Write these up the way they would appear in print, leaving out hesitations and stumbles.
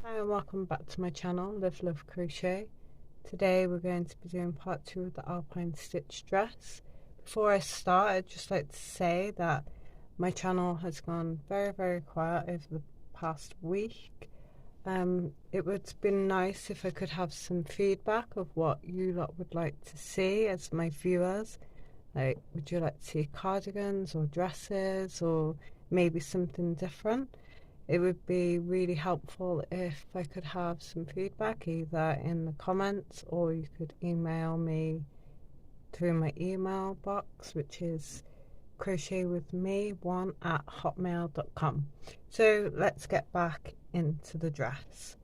Hi and welcome back to my channel, LiveLoveCrochet. Today we're going to be doing part 2 of the Alpine stitch dress. Before I start, I'd just like to say that my channel has gone very quiet over the past week. It would have been nice if I could have some feedback of what you lot would like to see as my viewers. Like, would you like to see cardigans or dresses or maybe something different? It would be really helpful if I could have some feedback either in the comments, or you could email me through my email box, which is crochetwithme1@hotmail.com. So let's get back into the dress.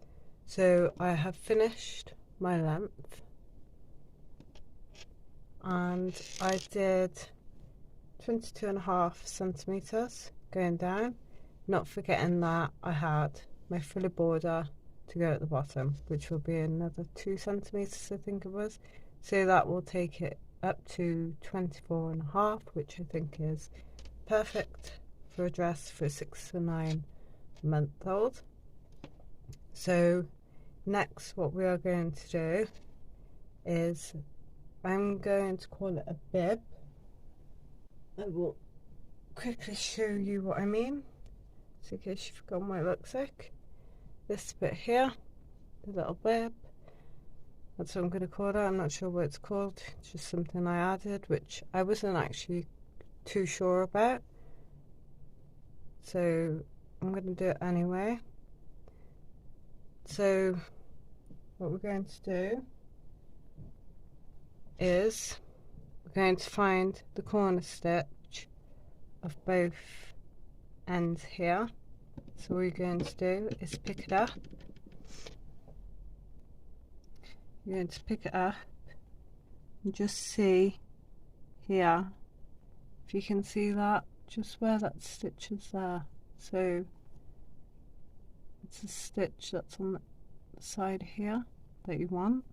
So I have finished my length and I did 22.5 centimeters going down, not forgetting that I had my frilly border to go at the bottom, which will be another 2 centimeters, I think it was. So that will take it up to 24.5, which I think is perfect for a dress for a 6 to 9 month old. So next what we are going to do is I'm going to call it a bib. I will quickly show you what I mean, so in case you've forgotten what it looks like. This bit here, the little bib, that's what I'm going to call it. I'm not sure what it's called, it's just something I added which I wasn't actually too sure about, so I'm going to do it anyway. So what we're going to do is we're going to find the corner stitch of both ends here. So what you're going to do is pick it up. You're going to pick it up and just see here, if you can see that, just where that stitch is there. So it's a stitch that's on the side here that you want.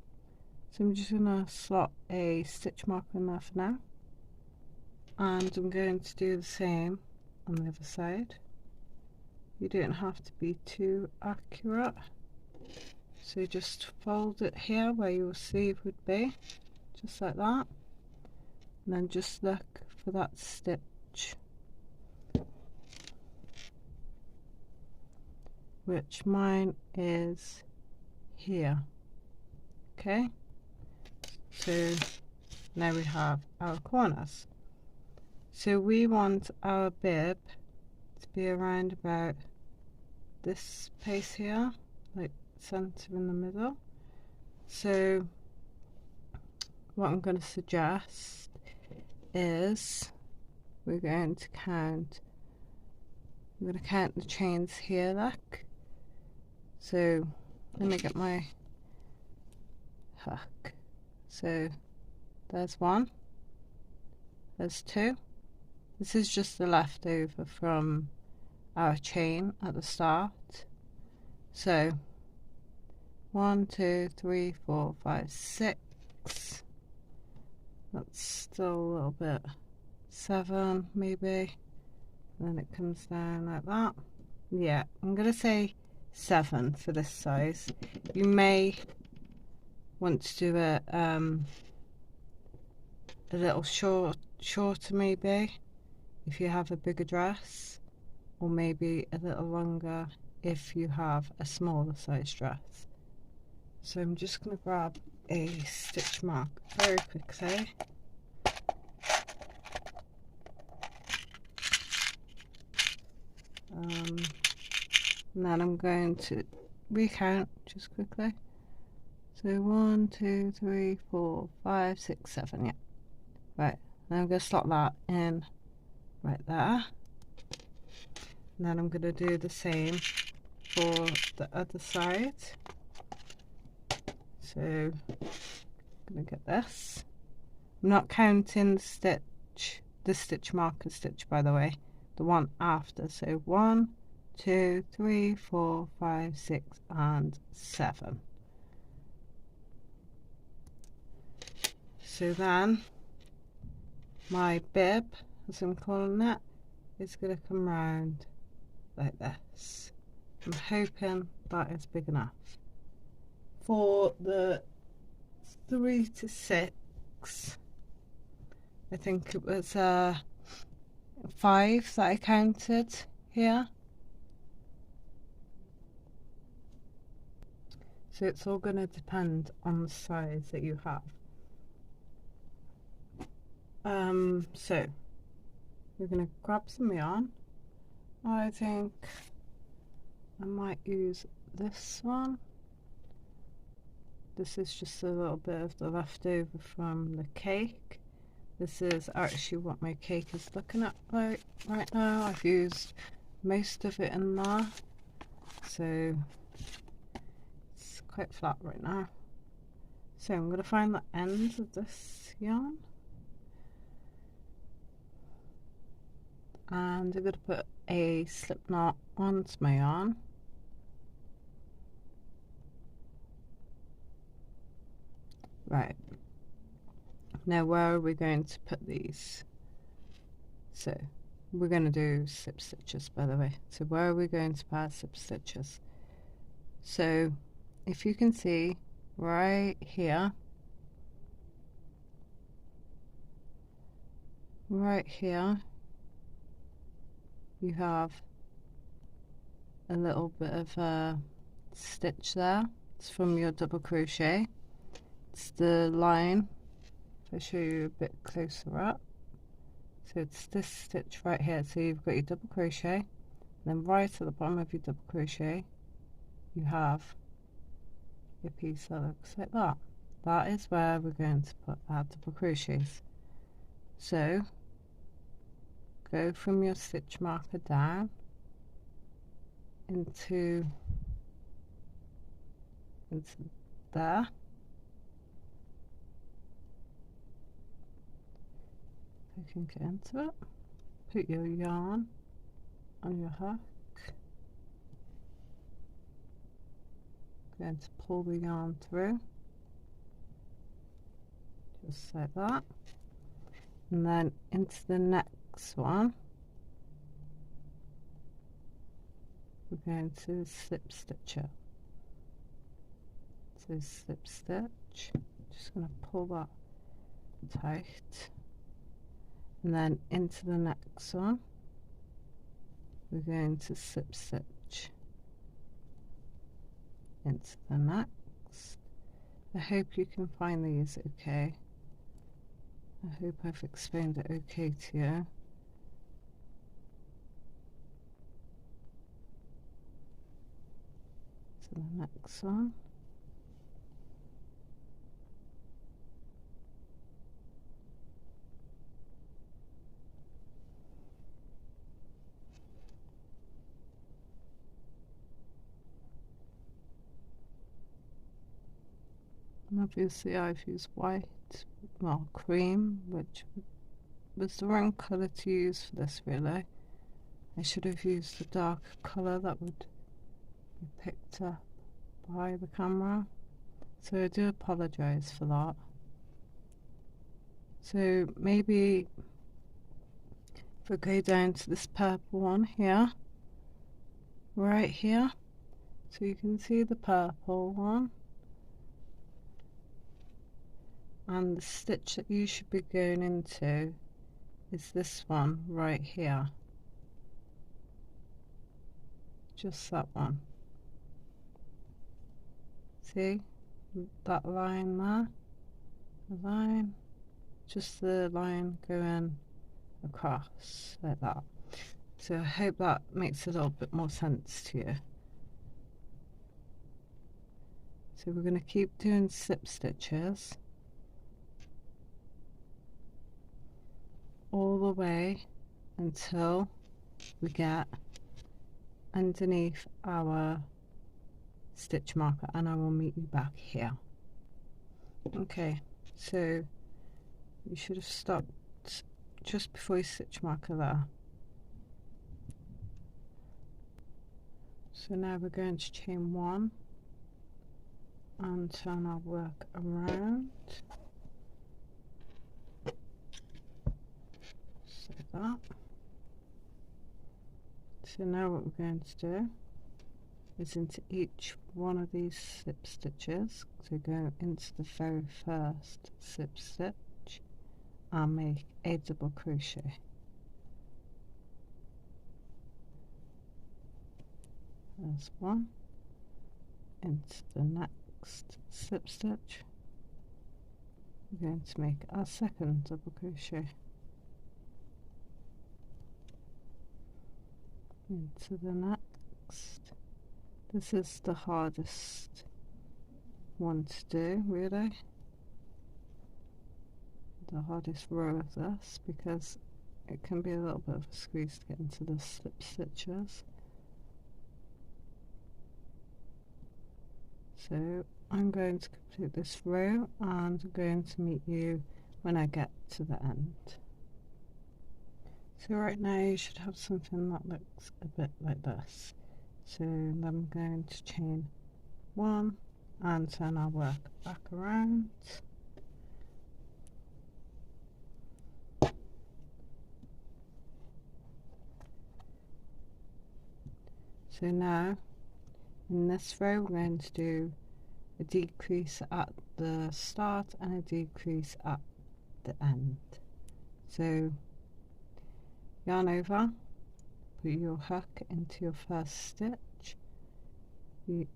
So I'm just going to slot a stitch marker in there for now, and I'm going to do the same on the other side. You don't have to be too accurate, so just fold it here where your sleeve would be, just like that, and then just look for that stitch, which mine is here. Okay, so now we have our corners. So we want our bib to be around about this space here, like center in the middle. So what I'm going to suggest is we're going to count the chains here, look. So let me get my hook. So there's 1, there's 2. This is just the leftover from our chain at the start. So 1, 2, 3, 4, 5, 6. That's still a little bit. 7 maybe. And then it comes down like that. Yeah, I'm gonna say 7 for this size. You may want to do it a little shorter maybe if you have a bigger dress, or maybe a little longer if you have a smaller size dress. So I'm just going to grab a stitch mark very quickly. And then I'm going to recount just quickly. So 1, 2, 3, 4, 5, 6, 7, yeah. Right, now I'm going to slot that in right there. And then I'm going to do the same for the other side. So I'm going to get this. I'm not counting the stitch marker stitch, by the way, the one after. So 1, 2, 3, 4, 5, 6 and 7. So then my bib, as I'm calling it, is going to come round like this. I'm hoping that is big enough. For the 3 to 6, I think it was 5 that I counted here. So it's all going to depend on the size that you have. So we're going to grab some yarn. I think I might use this one. This is just a little bit of the leftover from the cake. This is actually what my cake is looking at like right now. I've used most of it in there, so it's quite flat right now. So I'm going to find the ends of this yarn, and I'm going to put a slip knot onto my yarn. Right, now where are we going to put these? So we're going to do slip stitches, by the way. So where are we going to put slip stitches? So if you can see right here, you have a little bit of a stitch there. It's from your double crochet. It's the line. If I show you a bit closer up, so it's this stitch right here. So you've got your double crochet, and then right at the bottom of your double crochet you have a piece that looks like that. That is where we're going to put our double crochets. So go from your stitch marker down into there. You can get into it. Put your yarn on your hook. Going to pull the yarn through, just like that, and then into the next one we're going to slip stitch it. So slip stitch, just going to pull that tight, and then into the next one we're going to slip stitch into the next. I hope you can find these okay. I hope I've explained it okay to you. To the next one. And obviously I've used white, well, cream, which was the wrong colour to use for this really. I should have used a darker colour that would be picked up by the camera. So I do apologise for that. So maybe if I go down to this purple one here, right here, so you can see the purple one. And the stitch that you should be going into is this one right here. Just that one. See that line there? The line, just the line going across like that. So I hope that makes a little bit more sense to you. So we're going to keep doing slip stitches all the way until we get underneath our stitch marker, and I will meet you back here. Okay, so you should have stopped just before your stitch marker there. So now we're going to chain 1 and turn our work around. Like that. So now what we're going to do is into each one of these slip stitches. So go into the very first slip stitch and make a double crochet. There's one, into the next slip stitch we're going to make our second double crochet, into the next. This is the hardest one to do, really, the hardest row of this, because it can be a little bit of a squeeze to get into the slip stitches. So I'm going to complete this row and I'm going to meet you when I get to the end. So right now you should have something that looks a bit like this. So I'm going to chain one and turn our work back around. So now in this row we're going to do a decrease at the start and a decrease at the end. So yarn over, put your hook into your first stitch, you,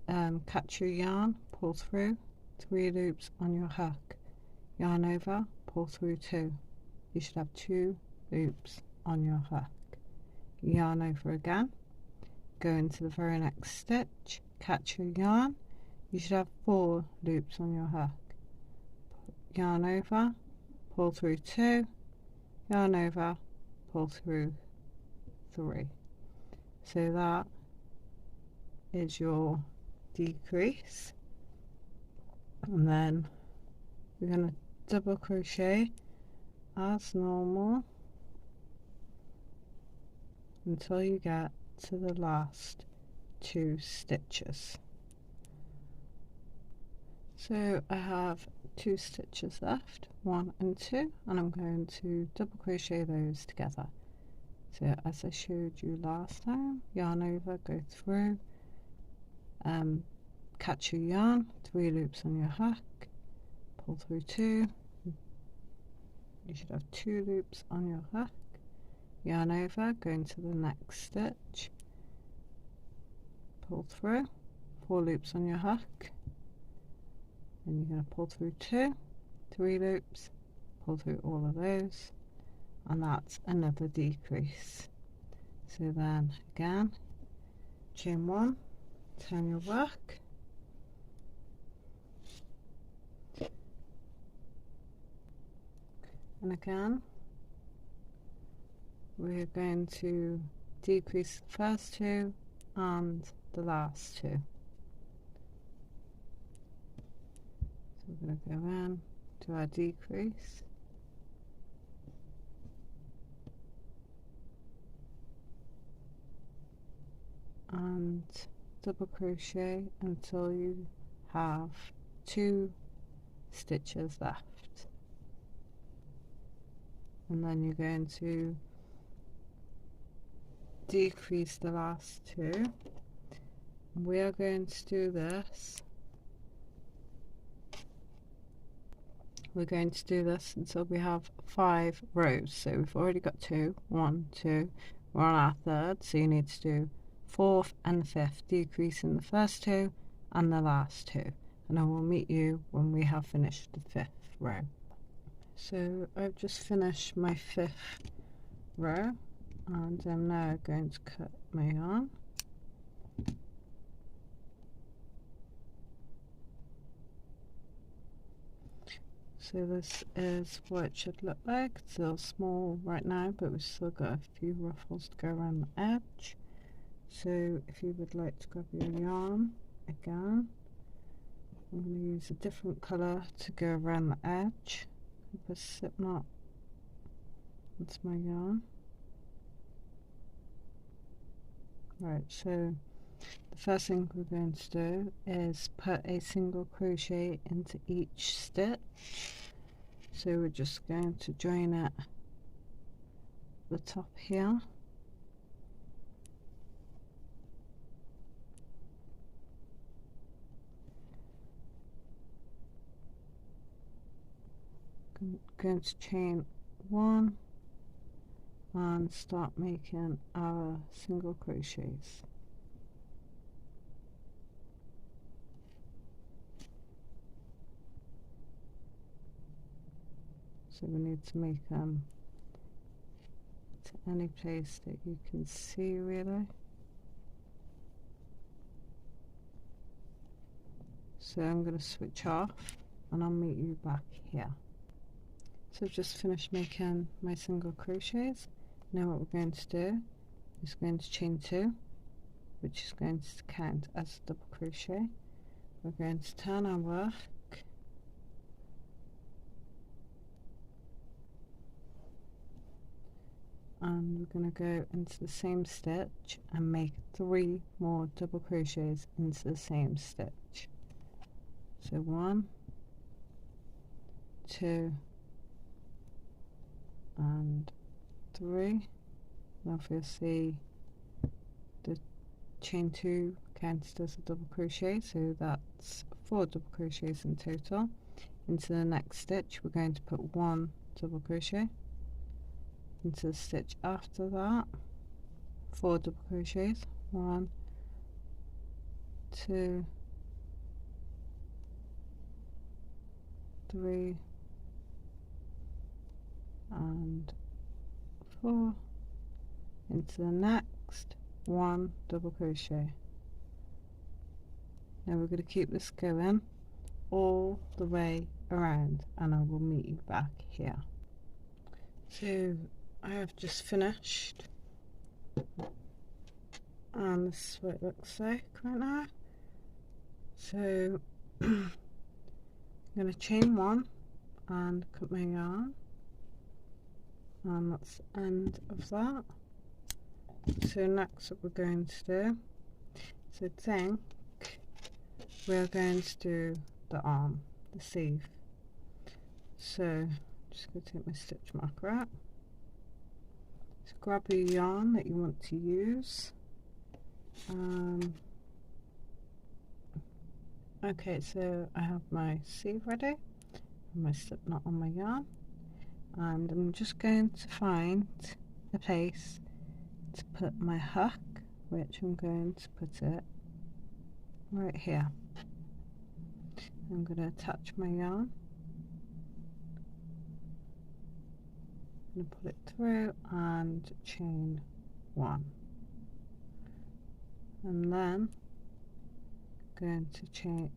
catch your yarn, pull through 3 loops on your hook, yarn over, pull through 2. You should have 2 loops on your hook, yarn over again, go into the very next stitch, catch your yarn, you should have 4 loops on your hook, yarn over, pull through 2, yarn over, pull through 3. So that is your decrease, and then we're going to double crochet as normal until you get to the last 2 stitches. So I have 2 stitches left, 1 and 2, and I'm going to double crochet those together. So as I showed you last time, yarn over, go through, catch your yarn, 3 loops on your hook, pull through 2, you should have 2 loops on your hook, yarn over, go into the next stitch, pull through, 4 loops on your hook, and you're going to pull through 2, 3 loops, pull through all of those, and that's another decrease. So then again, chain 1, turn your work, and again we're going to decrease the first 2 and the last 2. So we're going to go in to our decrease, and double crochet until you have 2 stitches left, and then you're going to decrease the last 2. We are going to do this, we're going to do this until we have 5 rows. So we've already got 2, 1, 2, we're on our 3rd, so you need to do 4th and 5th, decreasing the first 2 and the last 2, and I will meet you when we have finished the 5th row. So I've just finished my 5th row, and I'm now going to cut my yarn. So this is what it should look like. It's still small right now, but we've still got a few ruffles to go around the edge. So if you would like to grab your yarn again, I'm going to use a different colour to go around the edge. Put a slip knot into my yarn. Right, so the first thing we're going to do is put a single crochet into each stitch. So we're just going to join it at the top here, I'm going to chain 1 and start making our single crochets. So we need to make them to any place that you can see really. So I'm going to switch off and I'll meet you back here. So I've just finished making my single crochets. Now what we're going to do is going to chain 2, which is going to count as a double crochet. We're going to turn our work and we're going to go into the same stitch and make 3 more double crochets into the same stitch. So 1, 2 and 3. Now if you'll see, the chain 2 counted as a double crochet, so that's 4 double crochets in total. Into the next stitch we're going to put 1 double crochet. Into the stitch after that, 4 double crochets, 1, 2, 3 and 4. Into the next, 1 double crochet. Now we're going to keep this going all the way around and I will meet you back here. So I have just finished and this is what it looks like right now. So I'm going to chain 1 and cut my yarn, and that's the end of that. So next what we're going to do, so I think we're going to do the arm, the sleeve. So I'm just going to take my stitch marker out. So grab your yarn that you want to use. Okay, so I have my sleeve ready, my slip knot on my yarn, and I'm just going to find a place to put my hook, which I'm going to put it right here. I'm going to attach my yarn, I'm going to put it through and chain 1, and then going to chain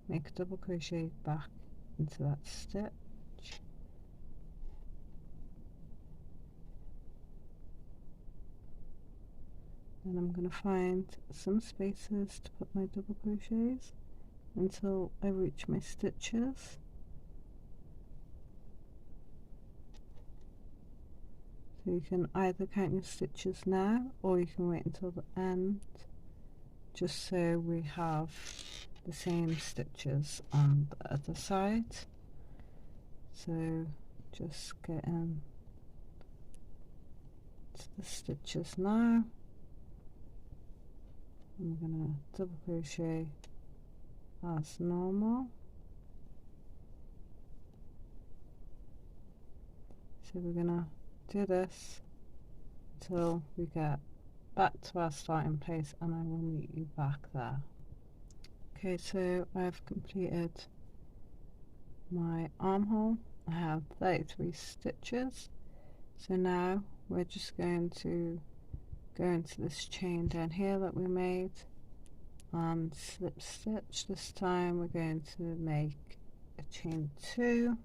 make a double crochet back into that stitch, and I'm going to find some spaces to put my double crochets until I reach my stitches. So you can either count your stitches now or you can wait until the end, just so we have the same stitches on the other side. So just get in to the stitches now. I'm going to double crochet as normal. So we're going to do this until we get back to our starting place, and I will meet you back there. Okay, so I've completed my armhole. I have 33 stitches. So now we're just going to go into this chain down here that we made and slip stitch. This time we're going to make a chain 2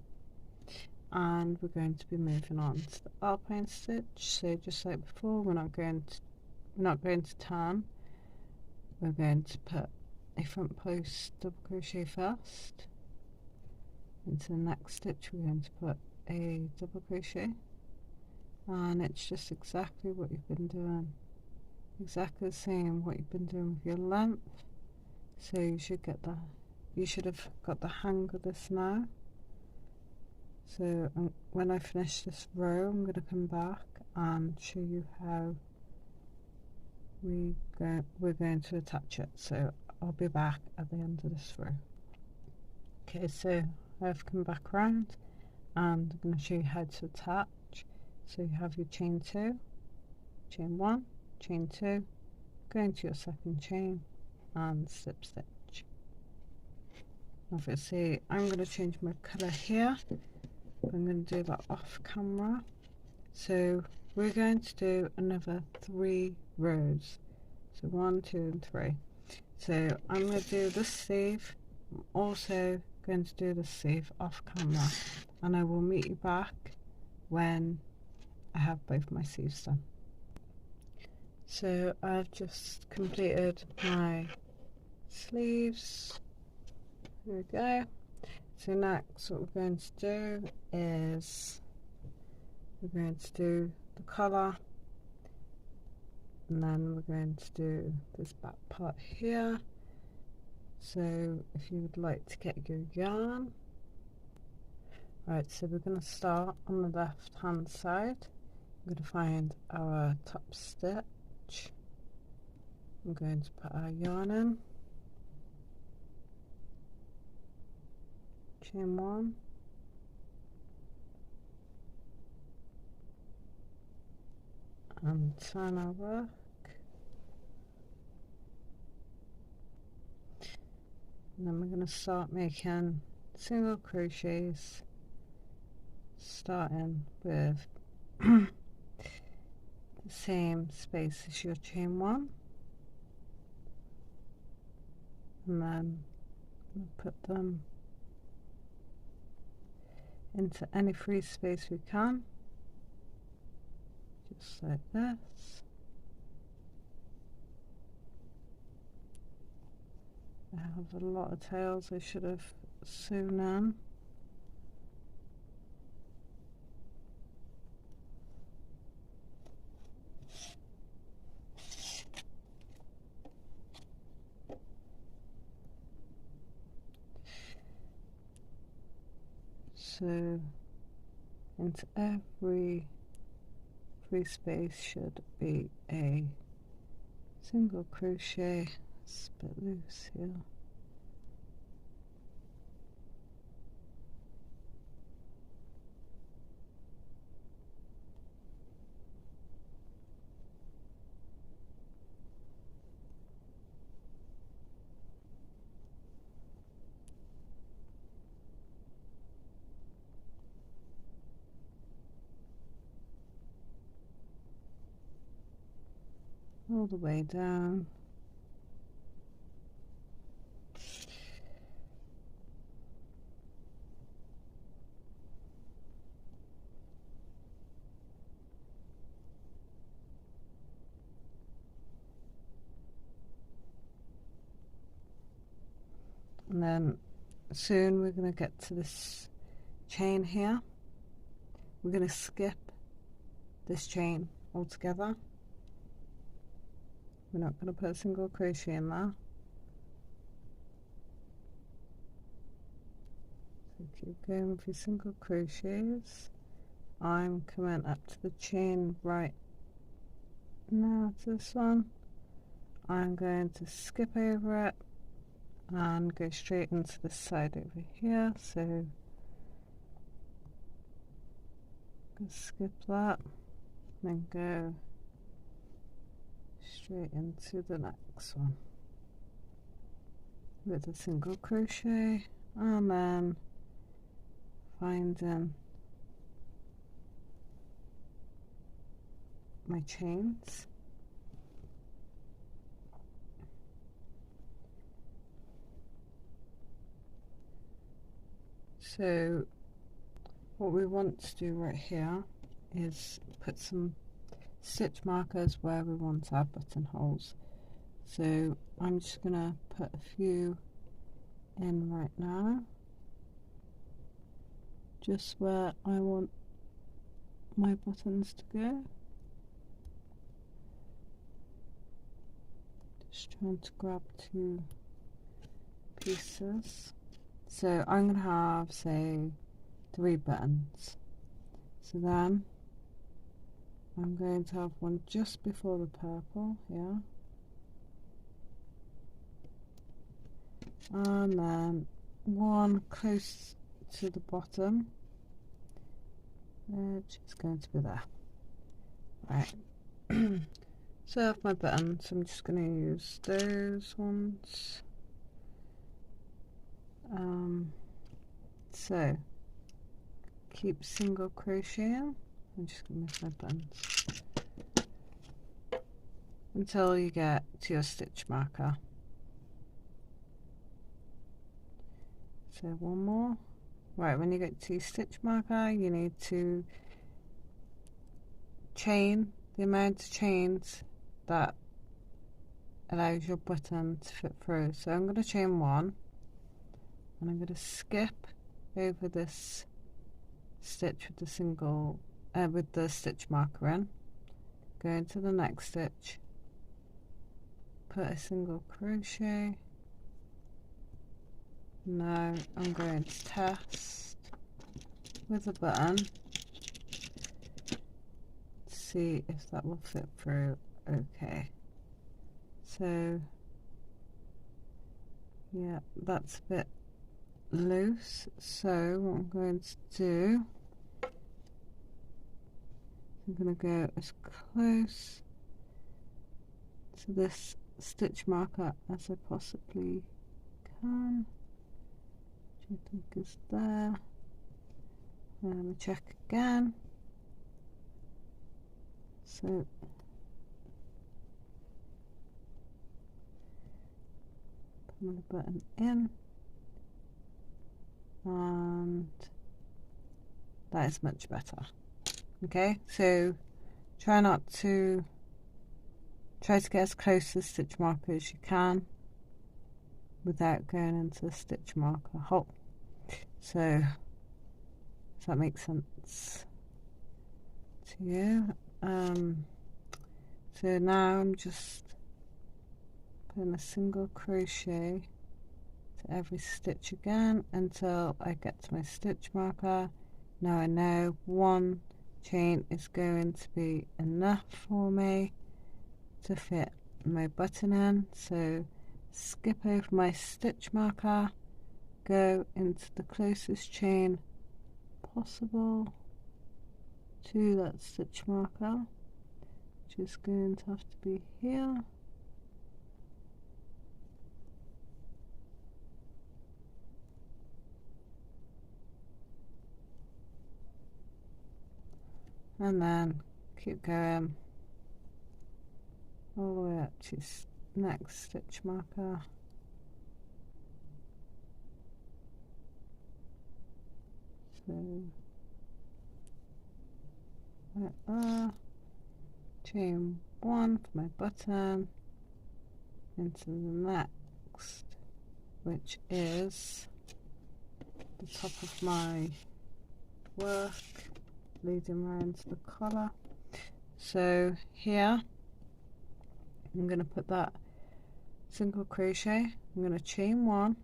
and we're going to be moving on to the Alpine stitch. So just like before, we're not going to turn. We're going to put a front post double crochet first. Into the next stitch we're going to put a double crochet, and it's just exactly what you've been doing, exactly the same what you've been doing with your length. So you should have got the hang of this now. So when I finish this row, I'm going to come back and show you how we're going to attach it. So I'll be back at the end of this row. Okay, so I've come back around and I'm going to show you how to attach. So you have your chain 2, chain 1, chain 2, go into your second chain and slip stitch. Obviously I'm going to change my colour here, I'm going to do that off camera. So we're going to do another 3 rows, so 1, 2 and 3. So I'm going to do this sleeve, I'm also going to do the sleeve off camera, and I will meet you back when I have both my sleeves done. So I've just completed my sleeves. Here we go. So next what we're going to do is we're going to do the collar, and then we're going to do this back part here. So if you would like to get your yarn, right, so we're going to start on the left hand side. I'm going to find our top stitch, I'm going to put our yarn in, chain 1, and turn our work. And then we're going to start making single crochets, starting with the same space as your chain 1, and then we'll put them into any free space we can, just like this. I have a lot of tails I should have sewn in. So into every free space should be a single crochet. It's a bit loose here. All the way down. And then soon we're going to get to this chain here. We're going to skip this chain altogether. We're not going to put a single crochet in there. So keep going with your single crochets. I'm coming up to the chain right now to this one. I'm going to skip over it and go straight into the side over here. So skip that, then go straight into the next one with a single crochet, and then finding my chains. So what we want to do right here is put some stitch markers where we want our buttonholes. So I'm just going to put a few in right now, just where I want my buttons to go. Just trying to grab 2 pieces. So I'm going to have, say, 3 buttons. So then I'm going to have one just before the purple here, and then one close to the bottom, which is going to be there. Right. So I have my buttons, I'm just going to use those ones. So keep single crocheting. I'm just going to move my buttons until you get to your stitch marker. So one more. Right, when you get to your stitch marker, you need to chain the amount of chains that allows your button to fit through. So I'm going to chain one, and I'm going to skip over this stitch with the single with the stitch marker in, go into the next stitch, put a single crochet. Now I'm going to test with a button, see if that will fit through. Okay, so yeah, that's a bit loose, so what I'm going to do, I'm going to go as close to this stitch marker as I possibly can. Which I think is there. And check again. So put the button in, and that is much better. Okay, so try to get as close to the stitch marker as you can without going into the stitch marker hole. So if that makes sense to you. So now I'm just putting a single crochet to every stitch again until I get to my stitch marker. Now I know one chain is going to be enough for me to fit my button in, so skip over my stitch marker, go into the closest chain possible to that stitch marker, which is going to have to be here. And then keep going all the way up to next stitch marker. So right there, chain one for my button into the next, which is the top of my work leading around to the collar. So here I'm going to put that single crochet, I'm going to chain one,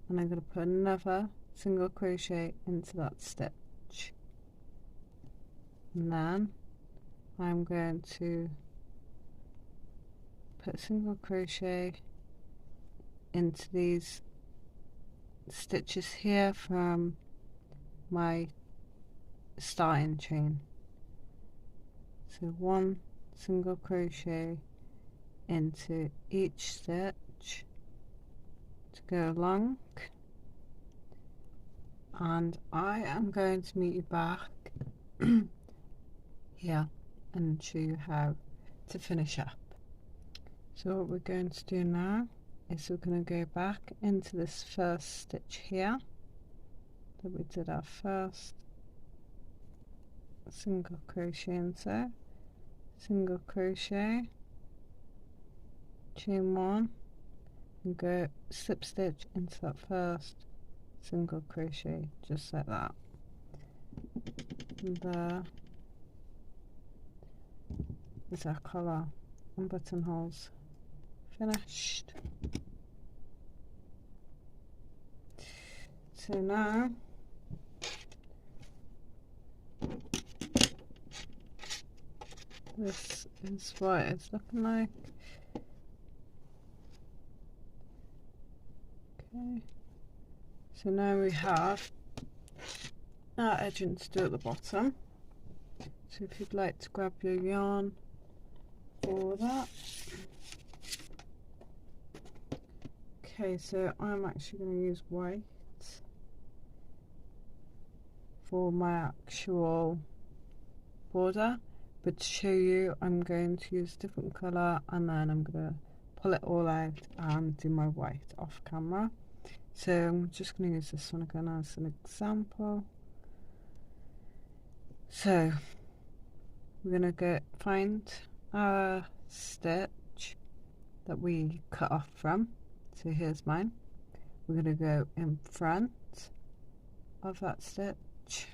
and I'm going to put another single crochet into that stitch, and then I'm going to put a single crochet into these stitches here from my starting chain. So one single crochet into each stitch to go along, and I am going to meet you back here and show you how to finish up. So what we're going to do now is we're going to go back into this first stitch here that we did our first single crochet into, single crochet, chain one, and go slip stitch into that first single crochet, just like that. And there is our collar and buttonholes finished. So now this is what it's looking like. Okay, So now we have our edging to do at the bottom. So if you'd like to grab your yarn for that. Okay, so I'm actually going to use white for my actual border, but to show you I'm going to use a different colour, and then I'm going to pull it all out and do my white off camera. So I'm just going to use this one again as an example. So we're going to find our stitch that we cut off from. So here's mine. We're going to go in front of that stitch,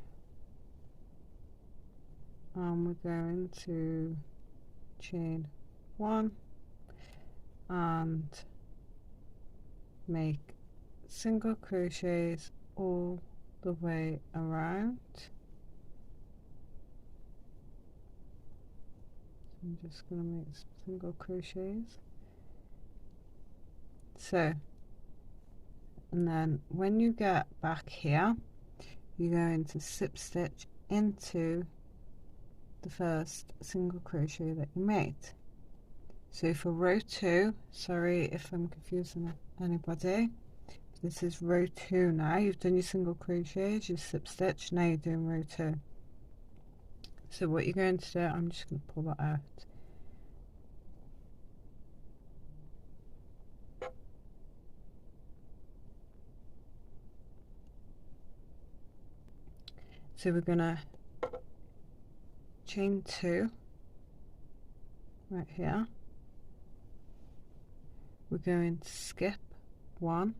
and we're going to chain 1 and make single crochets all the way around. So I'm just going to make some single crochets. So, and then when you get back here, you're going to slip stitch into the first single crochet that you made. So for row 2, sorry if I'm confusing anybody, this is row 2 now. You've done your single crochets, you slip stitch, now you're doing row 2. So what you're going to do, I'm just going to pull that out. So we're going to chain 2 right here. We're going to skip 1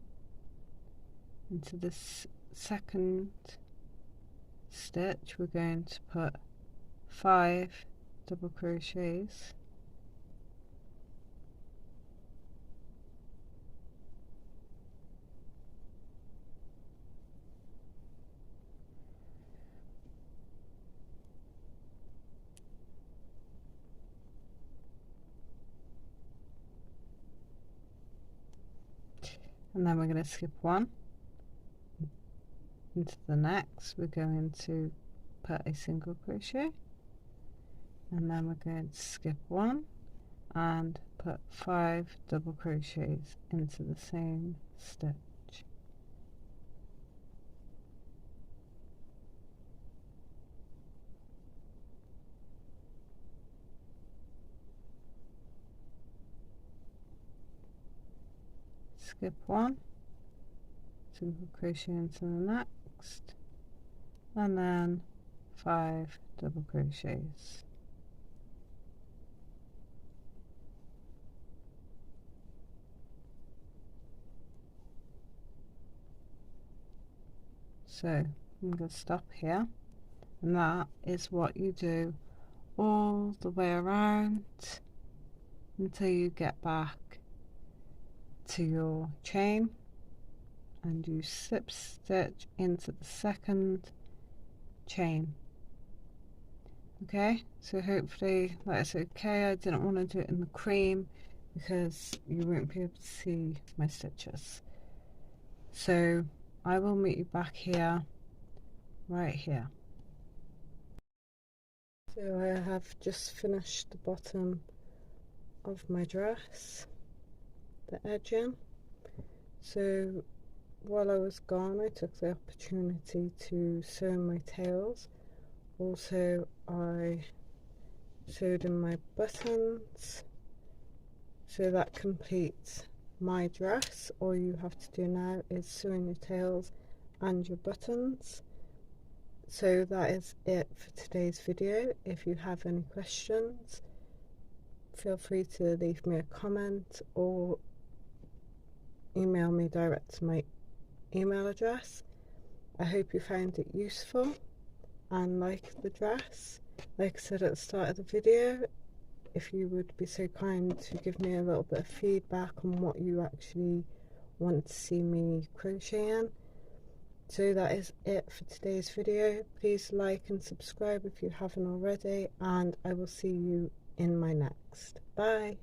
into this second stitch. We're going to put 5 double crochets, and then we're going to skip 1 into the next. We're going to put a single crochet, and then we're going to skip 1 and put 5 double crochets into the same stitch. Skip 1, single crochet into the next, and then 5 double crochets. So I'm going to stop here, and that is what you do all the way around until you get back to your chain and you slip stitch into the second chain. Okay, so hopefully that's okay. I didn't want to do it in the cream because you won't be able to see my stitches. So I will meet you back here, right here. So I have just finished the bottom of my dress, the edging. So while I was gone, I took the opportunity to sew my tails. Also, I sewed in my buttons. So that completes my dress. All you have to do now is sew in your tails and your buttons. So that is it for today's video. If you have any questions, feel free to leave me a comment or email me direct to my email address. I hope you found it useful and like the dress. Like I said at the start of the video, if you would be so kind to give me a little bit of feedback on what you actually want to see me crocheting. So that is it for today's video. Please like and subscribe if you haven't already, and I will see you in my next. Bye.